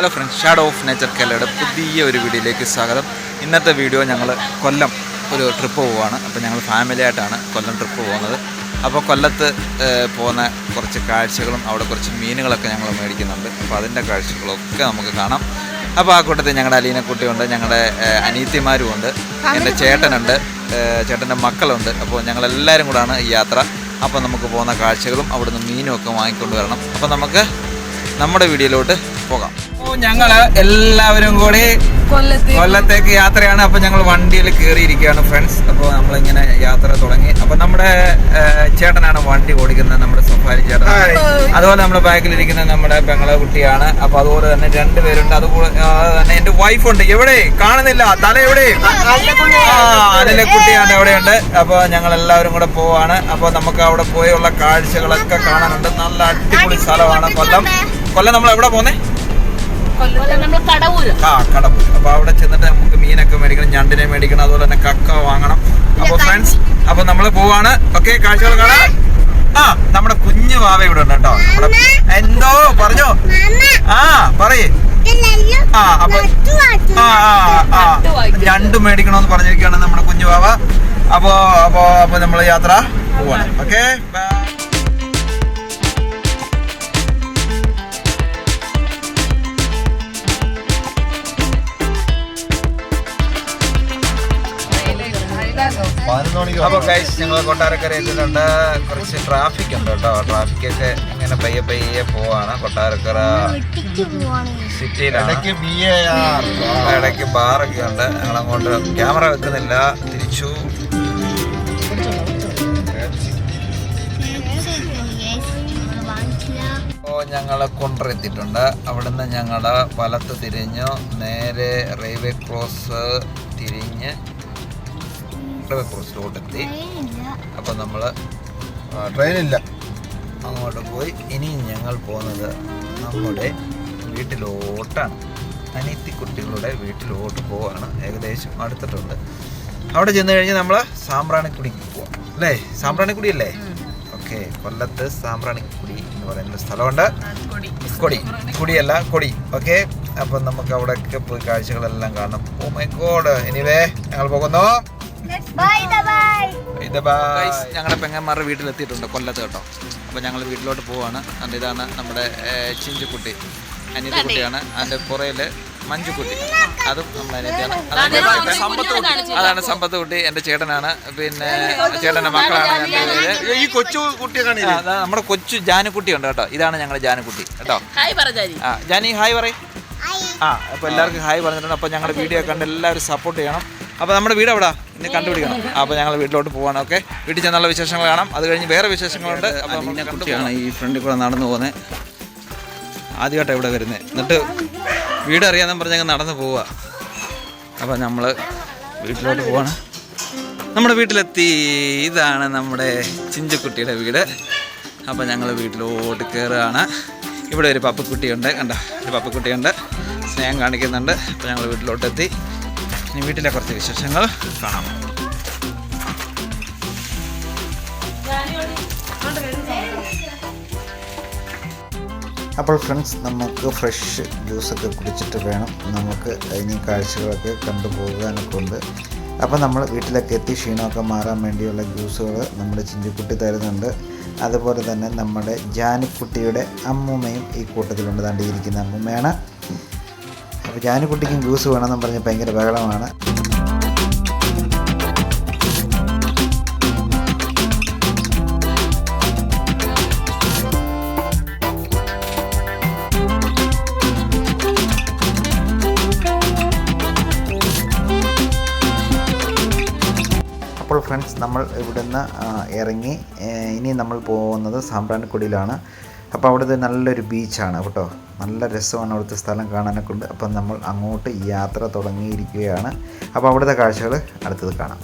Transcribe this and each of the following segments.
Hello friends, shadow of nature കേരളയുടെ പുതിയ ഒരു വീഡിയോയിലേക്ക് സ്വാഗതം. ഇന്നത്തെ വീഡിയോ ഞങ്ങൾ കൊല്ലം ഒരു ട്രിപ്പ് പോവുകയാണ്. അപ്പോൾ ഞങ്ങൾ ഫാമിലിയായിട്ടാണ് കൊല്ലം ട്രിപ്പ് പോകുന്നത്. അപ്പോൾ കൊല്ലത്ത് പോകുന്ന കുറച്ച് കാഴ്ചകളും അവിടെ കുറച്ച് മീനുകളൊക്കെ ഞങ്ങൾ മേടിക്കുന്നുണ്ട്. അപ്പോൾ അതിൻ്റെ കാഴ്ചകളൊക്കെ നമുക്ക് കാണാം. അപ്പോൾ ആ കൂട്ടത്തിൽ ഞങ്ങളുടെ അലീനക്കുട്ടിയുണ്ട്, ഞങ്ങളുടെ അനീത്തിമാരും ഉണ്ട്, എൻ്റെ ചേട്ടനുണ്ട്, ചേട്ടൻ്റെ മക്കളുണ്ട്. അപ്പോൾ ഞങ്ങളെല്ലാവരും കൂടാണ് ഈ യാത്ര. അപ്പോൾ നമുക്ക് പോകുന്ന കാഴ്ചകളും അവിടുന്ന് മീനും ഒക്കെ വാങ്ങിക്കൊണ്ട് വരണം. അപ്പോൾ നമുക്ക് നമ്മുടെ വീഡിയോയിലോട്ട് പോകാം. അപ്പോൾ ഞങ്ങൾ എല്ലാവരും കൂടി കൊല്ലത്തേക്ക് യാത്രയാണ്. അപ്പോൾ ഞങ്ങൾ വണ്ടിയിൽ കയറിയിരിക്കുകയാണ് ഫ്രണ്ട്സ്. അപ്പോൾ നമ്മളിങ്ങനെ യാത്ര തുടങ്ങി. അപ്പോൾ നമ്മുടെ ചേട്ടനാണ് വണ്ടി ഓടിക്കുന്നത്, നമ്മുടെ സഫാരി ചേട്ടൻ. അതുപോലെ നമ്മുടെ ബാക്കിലിരിക്കുന്ന നമ്മുടെ പെങ്ങളെ കുട്ടിയാണ്. അപ്പോൾ അതുപോലെ തന്നെ രണ്ടുപേരുണ്ട്. അതുപോലെ തന്നെ എൻ്റെ വൈഫുണ്ട്. എവിടെ കാണുന്നില്ല, തല എവിടെ? അതിലെ കുട്ടിയാണ് എവിടെയുണ്ട്. അപ്പോൾ ഞങ്ങൾ എല്ലാവരും കൂടെ പോവാണ്. അപ്പോൾ നമുക്ക് അവിടെ പോയുള്ള കാഴ്ചകളൊക്കെ കാണാനുണ്ട്. നല്ല അടിപൊളി സ്ഥലമാണ് കൊല്ലം. നമ്മൾ എവിടെ പോന്നേ? കടവൂർ. അപ്പൊ അവിടെ ചെന്നിട്ട് നമുക്ക് മീനൊക്കെ മേടിക്കണം, ഞണ്ടിനെ മേടിക്കണം, അതുപോലെ തന്നെ കക്ക വാങ്ങണം. അപ്പൊ ഫ്രണ്ട്സ്, അപ്പൊ നമ്മള് പോവാണ്. ഓക്കെ, കാഴ്ചകൾ കാണാം. നമ്മുടെ കുഞ്ഞു വാവ ഇവിടെ ഉണ്ട് കേട്ടോ. നമ്മുടെ എന്തോ പറഞ്ഞോ? പറയേ. അപ്പൊ ഞണ്ട് മേടിക്കണോന്ന് പറഞ്ഞിരിക്കുകയാണ് നമ്മുടെ കുഞ്ഞു വാവ. അപ്പൊ നമ്മള് യാത്ര പോവാണ്. ഓക്കെ, അപ്പോൾ ഗൈസ്, ഞങ്ങൾ കൊട്ടാരക്കര എത്തിയിട്ടുണ്ട്. കുറച്ച് ട്രാഫിക് ഉണ്ട് കേട്ടോ. ട്രാഫിക്കൊക്കെ ഇങ്ങനെ പയ്യെ പോവാണ്. കൊട്ടാരക്കര സിറ്റിയിലാണ്. ഇടയ്ക്ക് ബാറൊക്കെ ഉണ്ട്. ഞങ്ങളങ്ങോട്ട് ക്യാമറ വെക്കുന്നില്ല, തിരിച്ചു. അപ്പോൾ ഞങ്ങൾ കൊണ്ടെത്തിയിട്ടുണ്ട്. അവിടുന്ന് ഞങ്ങൾ വലത്ത് തിരിഞ്ഞു നേരെ റെയിൽവേ ക്രോസ് തിരിഞ്ഞ് കോസ്റ്റോട്ടെത്തി. അപ്പം നമ്മൾ ട്രെയിനില്ല അങ്ങോട്ട് പോയി. ഇനി ഞങ്ങൾ പോകുന്നത് നമ്മുടെ വീട്ടിലോട്ടാണ്. അനിയത്തിക്കുട്ടികളുടെ വീട്ടിലോട്ട് പോവാണ്. ഏകദേശം അടുത്തിട്ടുണ്ട്. അവിടെ ചെന്ന് കഴിഞ്ഞ് നമ്മൾ സാമ്പ്രാണിക്കുടിക്ക് പോവാം അല്ലേ? സാമ്പ്രാണിക്കുടി. ഓക്കെ, കൊല്ലത്ത് സാമ്പ്രാണിക്കുടി എന്ന് പറയുന്ന സ്ഥലമുണ്ട്. കൊടി. ഓക്കെ, അപ്പം നമുക്ക് അവിടെയൊക്കെ പോയി കാഴ്ചകളെല്ലാം കാണണം. Oh my God. എനിവേ, ഞങ്ങൾ പോകുന്നു. ഞങ്ങളുടെ പെങ്ങന്മാരുടെ വീട്ടിലെത്തിയിട്ടുണ്ട് കൊല്ലത്ത് കേട്ടോ. അപ്പോൾ ഞങ്ങൾ വീട്ടിലോട്ട് പോവാണ്. ഇതാണ് നമ്മുടെ ചിഞ്ചുക്കുട്ടി, അനിയത്തിക്കുട്ടിയാണ്. അതിൻ്റെ പുറയില് മഞ്ജുക്കുട്ടി, അതും നമ്മുടെ അനിയത്തിയാണ്. അതാണ് സമ്പത്ത് കുട്ടി, എൻ്റെ ചേട്ടനാണ്. പിന്നെ ചേട്ടൻ്റെ മക്കളാണ്. ഈ കൊച്ചു കുട്ടിയാണ് നമ്മുടെ കൊച്ചു ജാനുക്കുട്ടി ഉണ്ട് കേട്ടോ. ഇതാണ് ഞങ്ങളുടെ ജാനുക്കുട്ടി കേട്ടോ. ജാനി ഹായ് പറയും. അപ്പോൾ എല്ലാവർക്കും ഹായ് പറഞ്ഞിട്ടുണ്ട്. അപ്പോൾ ഞങ്ങളുടെ വീഡിയോ കണ്ട് എല്ലാവരും സപ്പോർട്ട് ചെയ്യണം. അപ്പോൾ നമ്മുടെ വീട് എവിടെ ഇന്ന് കണ്ടുപിടിക്കണം. അപ്പോൾ ഞങ്ങൾ വീട്ടിലോട്ട് പോവാണ്. ഓക്കെ, വീട്ടിൽ ചെന്നുള്ള വിശേഷങ്ങൾ കാണാം. അത് കഴിഞ്ഞ് വേറെ വിശേഷങ്ങളുണ്ട്. അപ്പോൾ കുട്ടിയാണ് ഈ ഫ്രണ്ടിൽ കൂടെ നടന്നു പോകുന്നത്. ആദ്യമായിട്ടാണ് ഇവിടെ വരുന്നത്. എന്നിട്ട് വീട് അറിയാമെന്ന് പറഞ്ഞ് നടന്ന് പോവുക. അപ്പോൾ നമ്മൾ വീട്ടിലോട്ട് പോവാണ്. നമ്മുടെ വീട്ടിലെത്തി. ഇതാണ് നമ്മുടെ ചിഞ്ചുക്കുട്ടിയുടെ വീട്. അപ്പോൾ ഞങ്ങൾ വീട്ടിലോട്ട് കയറുകയാണ്. ഇവിടെ ഒരു പപ്പക്കുട്ടിയുണ്ട്, കണ്ടോ? ഒരു പപ്പക്കുട്ടിയുണ്ട്, സ്നേഹം കാണിക്കുന്നുണ്ട്. അപ്പോൾ ഞങ്ങൾ വീട്ടിലോട്ടെത്തി. ഇനി വീട്ടിലെ കുറച്ച് വിശേഷങ്ങൾ കാണാം. അപ്പോൾ ഫ്രണ്ട്സ്, നമുക്ക് ഫ്രഷ് ജ്യൂസൊക്കെ കുടിച്ചിട്ട് വേണം നമുക്ക് ഇനി കാഴ്ചകളൊക്കെ കണ്ടുപോകാനൊക്കെ ഉണ്ട്. അപ്പോൾ നമ്മൾ വീട്ടിലൊക്കെ എത്തി ക്ഷീണമൊക്കെ മാറാൻ വേണ്ടിയുള്ള ജ്യൂസുകൾ നമ്മുടെ ചിഞ്ചുക്കുട്ടി തരുന്നുണ്ട്. അതുപോലെ തന്നെ നമ്മുടെ ജാനുക്കുട്ടിയുടെ അമ്മൂമ്മയും ഈ കൂട്ടത്തിലുണ്ട്. താണ്ടിയിരിക്കുന്ന അമ്മൂമ്മയാണ്. അപ്പോൾ ജാനുക്കുട്ടിക്കും ജ്യൂസ് വേണമെന്ന് പറഞ്ഞ് ഭയങ്കര ബഹളമാണ്. അപ്പോൾ ഫ്രണ്ട്സ്, നമ്മൾ ഇവിടുന്ന് ഇറങ്ങി ഇനി നമ്മൾ പോകുന്നത് സാമ്പ്രാണിക്കുടിയിലാണ്. അപ്പോൾ അവിടുത്തെ നല്ലൊരു ബീച്ചാണ് കേട്ടോ. നല്ല രസമാണ് അവിടുത്തെ സ്ഥലം കാണാനൊക്കെ ഉണ്ട്. അപ്പം നമ്മൾ അങ്ങോട്ട് യാത്ര തുടങ്ങിയിരിക്കുകയാണ്. അപ്പോൾ അവിടുത്തെ കാഴ്ചകൾ അടുത്തത് കാണാം.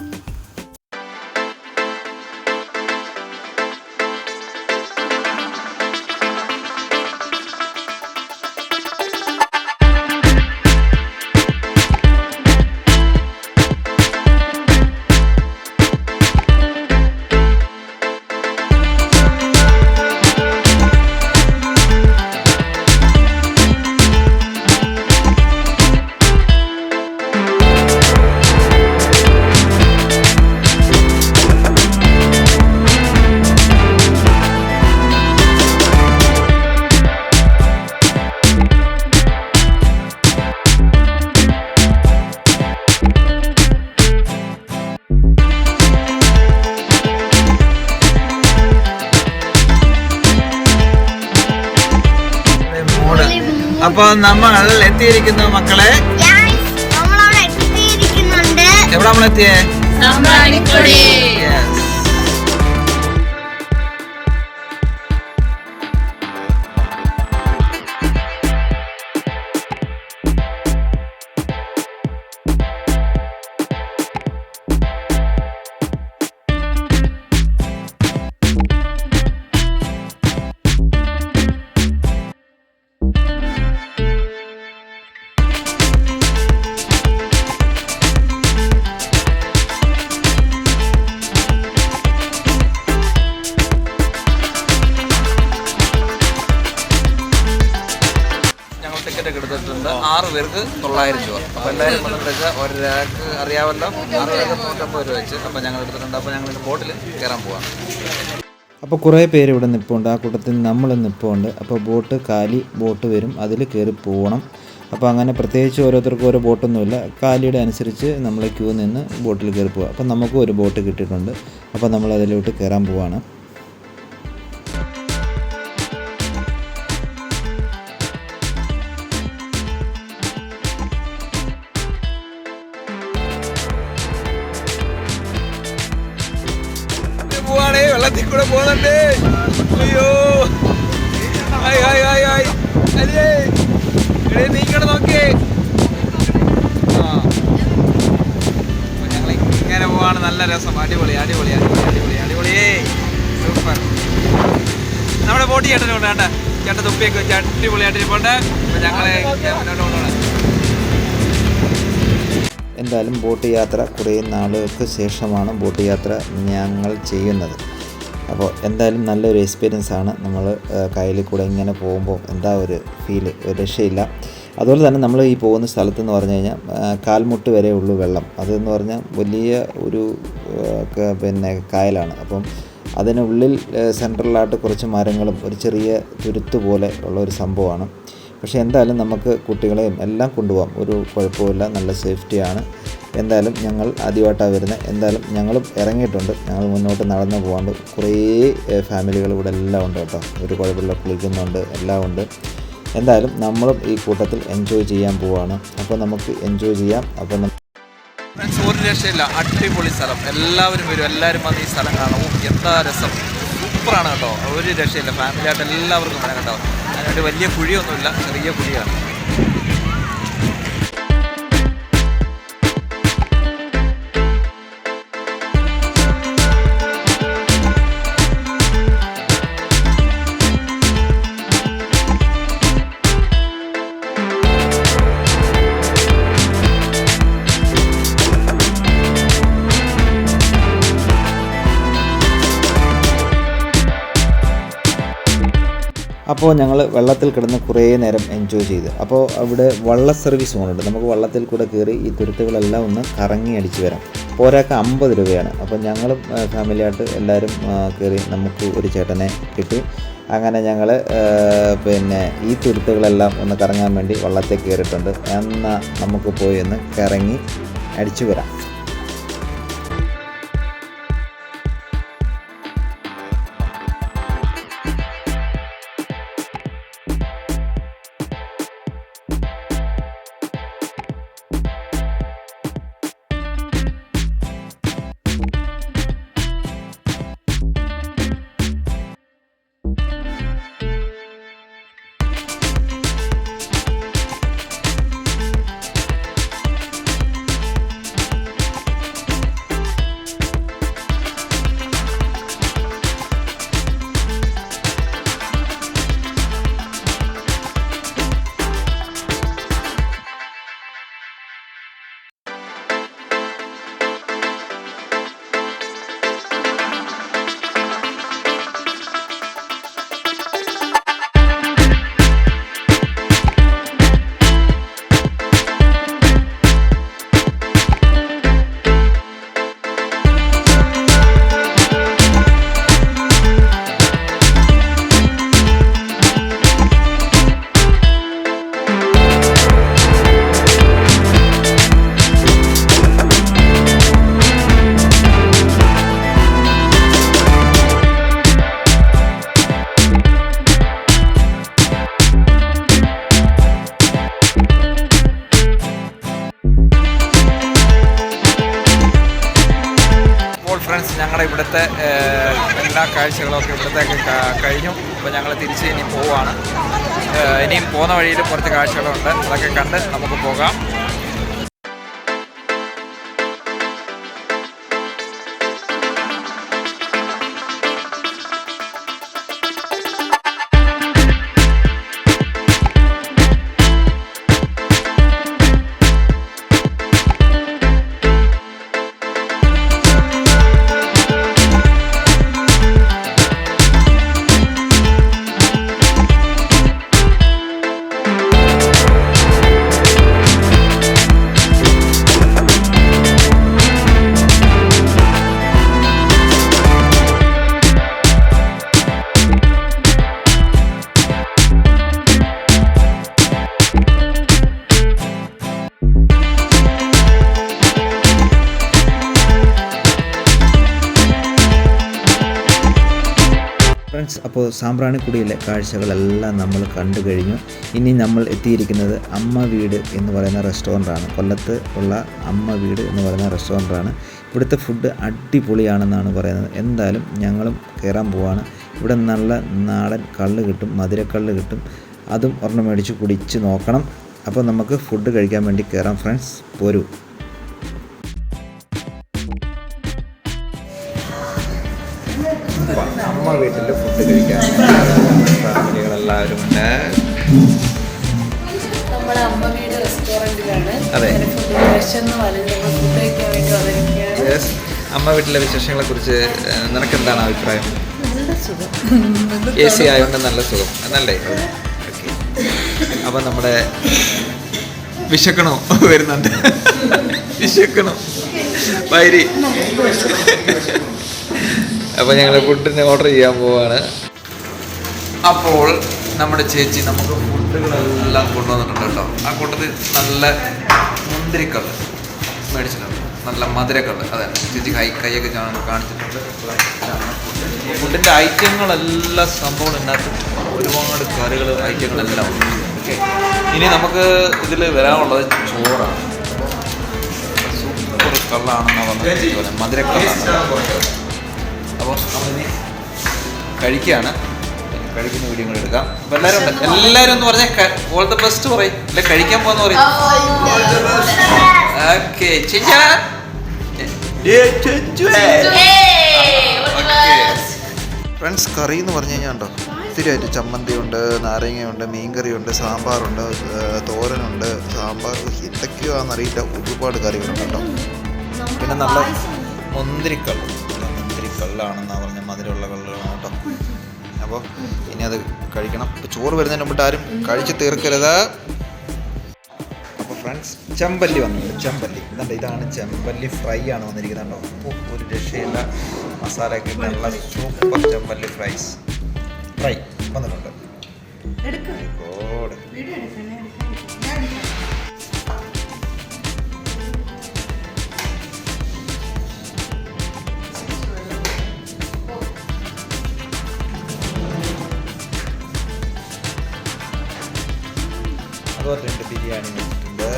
അപ്പൊ നമ്മൾ എത്തിയിരിക്കുന്നു മക്കളെ. എവിടെ നമ്മളെത്തിയേ? Yes. ടിക്കറ്റ് എടുത്തിട്ടുണ്ട്. 6 പേർക്ക് 900 രൂപ. അപ്പോൾ എല്ലാവരും വന്നിട്ട് ഒരാൾക്ക് അറിയാമല്ലോ 6 പേർക്ക് 150 രൂപ വെച്ച്. അപ്പോൾ ഞങ്ങൾ എടുത്തിട്ടുണ്ട്. അപ്പോൾ ഞങ്ങൾ ബോട്ടിൽ കയറാൻ പോവാം. അപ്പോൾ കുറേ പേര് ഇവിടെ നിൽപ്പുണ്ട്. ആ കൂട്ടത്തിൽ നമ്മൾ നിൽപ്പുണ്ട്. അപ്പോൾ ബോട്ട് വരും, അതിൽ കയറി പോകണം. അപ്പോൾ അങ്ങനെ പ്രത്യേകിച്ച് ഓരോരുത്തർക്കും ഓരോ ബോട്ടൊന്നുമില്ല. കാലിയുടെ അനുസരിച്ച് നമ്മൾ ക്യൂ നിന്ന് ബോട്ടിൽ കയറി പോവുക. അപ്പോൾ നമുക്കും ഒരു ബോട്ട് കിട്ടിയിട്ടുണ്ട്. അപ്പോൾ നമ്മൾ അതിലോട്ട് കയറാൻ പോവാണ്. വെള്ളത്തിൽ കൂടെ പോകുന്നുണ്ട്. അയ്യോ നീക്കടെ നോക്കിയേ. ഞങ്ങൾ ഇങ്ങനെ പോവാണ്. നല്ല രസം. അടിപൊളി അടിപൊളി അടിപൊളി അടിപൊളി അടിപൊളിയേ. സൂപ്പർ. നമ്മുടെ ബോട്ട് ചേട്ടനെ കൊണ്ട് വേണ്ട ചേട്ടൻ തുപ്പിയൊക്കെ വെച്ച് അടിപൊളിയായിട്ടിരിപ്പുണ്ട്. അപ്പൊ ഞങ്ങളെ മുന്നോട്ട് കൊണ്ടുപോകണം. എന്തായാലും ബോട്ട് യാത്ര കുറേ നാളുകൾക്ക് ശേഷമാണ് ബോട്ട് യാത്ര ഞങ്ങൾ ചെയ്യുന്നത്. അപ്പോൾ എന്തായാലും നല്ലൊരു എക്സ്പീരിയൻസ് ആണ്. നമ്മൾ കായലിൽ കൂടെ ഇങ്ങനെ പോകുമ്പോൾ എന്താ ഒരു ഫീല്, ഒരു രക്ഷയില്ല. അതുപോലെ തന്നെ നമ്മൾ ഈ പോകുന്ന സ്ഥലത്തെന്ന് പറഞ്ഞു കഴിഞ്ഞാൽ കാൽമുട്ട് വരെ ഉള്ളൂ വെള്ളം. അതെന്ന് പറഞ്ഞാൽ വലിയ ഒരു കായലാണ്. അപ്പം അതിനുള്ളിൽ സെൻട്രലായിട്ട് കുറച്ച് മരങ്ങളും ഒരു ചെറിയ തുരുത്ത് പോലെ ഉള്ള ഒരു സംഭവമാണ്. പക്ഷേ എന്തായാലും നമുക്ക് കുട്ടികളെയും എല്ലാം കൊണ്ടുപോകാം, ഒരു കുഴപ്പമില്ല, നല്ല സേഫ്റ്റിയാണ്. എന്തായാലും ഞങ്ങൾ ആദ്യമായിട്ടാണ് വരുന്നത്. എന്തായാലും ഞങ്ങളും ഇറങ്ങിയിട്ടുണ്ട്. ഞങ്ങൾ മുന്നോട്ട് നടന്നു പോകാണ്ട് കുറേ ഫാമിലികൾ ഇവിടെ എല്ലാം ഉണ്ട് കേട്ടോ. ഒരു കുഴപ്പമില്ല, കുളിക്കുന്നുണ്ട്, എല്ലാം ഉണ്ട്. എന്തായാലും നമ്മളും ഈ കൂട്ടത്തിൽ എൻജോയ് ചെയ്യാൻ പോവുകയാണ്. അപ്പോൾ നമുക്ക് എൻജോയ് ചെയ്യാം. അപ്പോൾ ഒരു രക്ഷയില്ല, അടിപൊളി സ്ഥലം. എല്ലാവരും വരും, എല്ലാവരും വന്ന് ഈ സ്ഥലം കാണും. എന്താ രസം, സൂപ്പറാണ് കേട്ടോ. ഒരു രക്ഷയില്ല, ഫാമിലിയായിട്ട് എല്ലാവർക്കും വരാൻ കേട്ടോ. അതിനൊരു വലിയ കുഴിയൊന്നുമില്ല, ചെറിയ കുഴിയാണ്. അപ്പോൾ ഞങ്ങൾ വെള്ളത്തിൽ കിടന്ന് കുറേ നേരം എൻജോയ് ചെയ്ത്. അപ്പോൾ അവിടെ വള്ള സർവീസ് പോകുന്നുണ്ട്. നമുക്ക് വള്ളത്തിൽ കൂടെ കയറി ഈ തുരുത്തുകളെല്ലാം ഒന്ന് കറങ്ങി അടിച്ച് വരാം. അപ്പോൾ ഒരാൾക്ക് 50 രൂപയാണ്. അപ്പോൾ ഞങ്ങളും ഫാമിലിയായിട്ട് എല്ലാവരും കയറി. നമുക്ക് ഒരു ചേട്ടനെ കിട്ടി. അങ്ങനെ ഞങ്ങൾ ഈ തുരുത്തുകളെല്ലാം ഒന്ന് കറങ്ങാൻ വേണ്ടി വള്ളത്തിൽ കയറിയിട്ടുണ്ട്. എന്നാൽ നമുക്ക് പോയി ഒന്ന് കറങ്ങി അടിച്ചു വരാം. ഫ്രണ്ട്സ് ഞങ്ങളുടെ ഇവിടുത്തെ എല്ലാ കാഴ്ചകളൊക്കെ ഇവിടത്തേക്ക് കഴിഞ്ഞു. അപ്പോൾ ഞങ്ങൾ തിരിച്ച് ഇനി പോവുകയാണ്. ഇനിയും പോകുന്ന വഴിയിൽ കുറച്ച് കാഴ്ചകളുണ്ട്, അതൊക്കെ കണ്ട് നമുക്ക് പോകാം. ഫ്രണ്ട്സ്, അപ്പോൾ സാമ്പ്രാണിക്കുടിയിലെ കാഴ്ചകളെല്ലാം നമ്മൾ കണ്ടു കഴിഞ്ഞു. ഇനി നമ്മൾ എത്തിയിരിക്കുന്നത് അമ്മ വീട് എന്ന് പറയുന്ന റെസ്റ്റോറൻ്റാണ്. കൊല്ലത്ത് ഉള്ള അമ്മ വീട് എന്ന് പറയുന്ന റെസ്റ്റോറൻ്റാണ്. ഇവിടുത്തെ ഫുഡ് അടിപൊളിയാണെന്നാണ് പറയുന്നത്. എന്തായാലും ഞങ്ങളും കയറാൻ പോവാണ്. ഇവിടെ നല്ല നാടൻ കള്ള് കിട്ടും, മധുരക്കള്ള് കിട്ടും. അതും ഒരെണ്ണം മേടിച്ച് കുടിച്ച് നോക്കണം. അപ്പോൾ നമുക്ക് ഫുഡ് കഴിക്കാൻ വേണ്ടി കയറാം ഫ്രണ്ട്സ്, പോരൂ. അമ്മ വീട്ടിൽ ഫുഡ് കഴിക്കാൻ ഫാമിലികളെല്ലാവരും ഉണ്ട്. നമ്മുടെ അമ്മ വീട് റെസ്റ്റോറൻറ്റിലാണ്. അതെ, അമ്മ വീട്ടിലെ വിശേഷങ്ങളെ കുറിച്ച് നിനക്ക് എന്താണ് അഭിപ്രായം? AC ആയതുകൊണ്ട് നല്ല സുഖം എന്നല്ലേ? ഓക്കെ, അപ്പം നമ്മുടെ വിശക്കണോ വരുന്നുണ്ട്, വിശക്കണോ വൈരി. അപ്പോൾ ഞങ്ങൾ ഫുഡിന് ഓർഡർ ചെയ്യാൻ പോവാണ്. അപ്പോൾ നമ്മുടെ ചേച്ചി നമുക്ക് ഫുഡുകളെല്ലാം കൊണ്ടുവന്നിട്ടുണ്ട് കേട്ടോ. ആ കൂട്ടത്തിൽ നല്ല മുന്തിരിക്കള്ള് മേടിച്ചിട്ടുണ്ട്, നല്ല മധുരക്കള്ള്. അതെ, ചേച്ചി കൈയൊക്കെ ഞാൻ കാണിച്ചിട്ടുണ്ട്. ഫുഡിൻ്റെ ഐറ്റങ്ങളെല്ലാം സംഭവം ഇതിനകത്ത് ഒരുപാട് കറികൾ ഐറ്റങ്ങളെല്ലാം ഉണ്ട്. ഓക്കെ, ഇനി നമുക്ക് ഇതിൽ വരാനുള്ളത് ചോറാണ്. സൂപ്പർ കള്ളാണെന്ന് പറഞ്ഞത്, മധുരക്കള്ളാണ്. അപ്പോൾ നമ്മളിനി കഴിക്കുകയാണ്. കഴിക്കുന്ന വീഡിയോ കൂടെ എടുക്കാം. അപ്പോൾ എല്ലാവരും ഒന്ന് പറഞ്ഞാൽ ഓൾ ദ ബെസ്റ്റ് പറയും, അല്ലെ കഴിക്കാൻ പോകുന്ന പറയും. ഓക്കെ, ഫ്രണ്ട്സ്, കറി എന്ന് പറഞ്ഞു കഴിഞ്ഞാൽ ഉണ്ടോ ഒത്തിരി ആയിട്ട്. ചമ്മന്തിയുണ്ട്, നാരങ്ങയുണ്ട്, മീൻകറിയുണ്ട്, സാമ്പാറുണ്ട്, തോരനുണ്ട്, സാമ്പാർ എന്തൊക്കെയോ ആണെന്നറിയില്ല. ഒരുപാട് കറികളുണ്ട് കേട്ടോ. പിന്നെ നല്ല കള്ളാണെന്നാണ് പറഞ്ഞ മധുരമുള്ള കള്ളുകളാണ് കേട്ടോ. അപ്പോൾ ഇനി അത് കഴിക്കണം. ഇപ്പോൾ ചോറ് വരുന്നതിന് മുമ്പിട്ട് ആരും കഴിച്ച് തീർക്കരുത്. അപ്പോൾ ഫ്രണ്ട്സ്, ചെമ്പല്ലി വന്നിട്ടുണ്ട്. ചെമ്പല്ലി ഇതുണ്ട്, ഇതാണ് ചെമ്പല്ലി ഫ്രൈ ആണ് വന്നിരിക്കുന്നത് കേട്ടോ. ഒരു രക്ഷയില്ല, മസാലയൊക്കെ ഇട്ട് നല്ല സൂപ്പർ ചെമ്പല്ലി ഫ്രൈ വന്നിട്ടുണ്ട്. അതുപോലെ 2 ബിരിയാണി വെച്ചിട്ടുണ്ട്.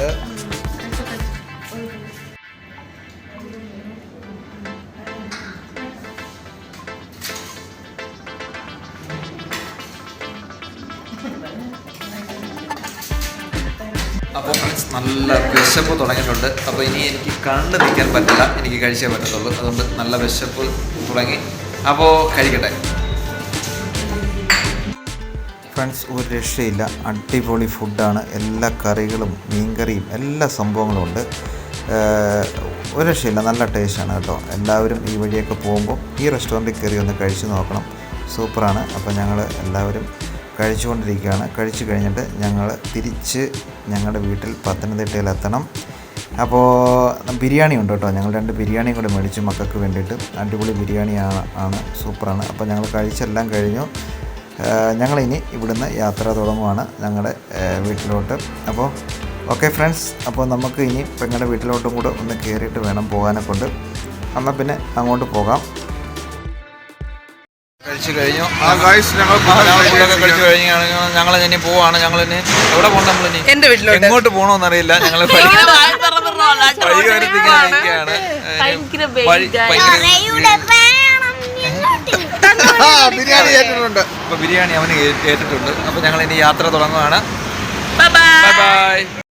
അപ്പോൾ ഫ്രണ്ട്സ്, നല്ല വിശപ്പ് തുടങ്ങിയിട്ടുണ്ട്. അപ്പോൾ ഇനി എനിക്ക് കണ്ടു നിൽക്കാൻ പറ്റില്ല, എനിക്ക് കഴിച്ചേ പറ്റത്തുള്ളൂ. അതുകൊണ്ട് നല്ല വിശപ്പ് തുടങ്ങി. അപ്പോൾ കഴിക്കട്ടെ ഫ്രണ്ട്സ്. ഒരു രക്ഷയില്ല, അടിപൊളി ഫുഡാണ്. എല്ലാ കറികളും മീൻകറിയും എല്ലാ സംഭവങ്ങളും ഉണ്ട്. ഒരു രക്ഷയില്ല, നല്ല ടേസ്റ്റാണ് കേട്ടോ. എല്ലാവരും ഈ വഴിയൊക്കെ പോകുമ്പോൾ ഈ റെസ്റ്റോറൻറ്റിൽ കയറി ഒന്ന് കഴിച്ച് നോക്കണം, സൂപ്പറാണ്. അപ്പോൾ ഞങ്ങൾ എല്ലാവരും കഴിച്ചുകൊണ്ടിരിക്കുകയാണ്. കഴിച്ചു കഴിഞ്ഞിട്ട് ഞങ്ങൾ തിരിച്ച് ഞങ്ങളുടെ വീട്ടിൽ പത്തനംതിട്ടയിലെത്തണം. അപ്പോൾ ബിരിയാണി ഉണ്ട് കേട്ടോ. ഞങ്ങൾ 2 ബിരിയാണിയും കൂടെ മേടിച്ചു മക്കൾക്ക് വേണ്ടിയിട്ട്. അടിപൊളി ബിരിയാണിയാണ്, സൂപ്പറാണ്. അപ്പോൾ ഞങ്ങൾ കഴിച്ചെല്ലാം കഴിഞ്ഞു. ഞങ്ങളിനി ഇവിടുന്ന് യാത്ര തുടങ്ങുവാണ് ഞങ്ങളുടെ വീട്ടിലോട്ട്. അപ്പോൾ ഓക്കെ ഫ്രണ്ട്സ്, അപ്പോൾ നമുക്ക് ഇനി പെങ്ങളുടെ വീട്ടിലോട്ടും കൂടെ ഒന്ന് കയറിയിട്ട് വേണം പോകാനെ കൊണ്ട്. എന്നാൽ പിന്നെ അങ്ങോട്ട് പോകാം. കഴിച്ചു കഴിഞ്ഞു. കഴിച്ചു കഴിഞ്ഞാൽ ഞങ്ങൾ ഇനി പോവാണ്. ഞങ്ങളിനി എവിടെ പോകണം? നമ്മളിനി എന്റെ വീട്ടിലോട്ട് എങ്ങോട്ട് പോകണമെന്നറിയില്ല. ഞങ്ങൾ വഴിയോരത്ത് ഇങ്ങനെ നിൽക്കുകയാണ്. ബിരിയാണി ഏറ്റിട്ടുണ്ട്. അപ്പൊ ബിരിയാണി അവന് ഏറ്റിട്ടുണ്ട്. അപ്പൊ ഞങ്ങൾ ഇനി യാത്ര തുടങ്ങുകയാണ്. Bye bye.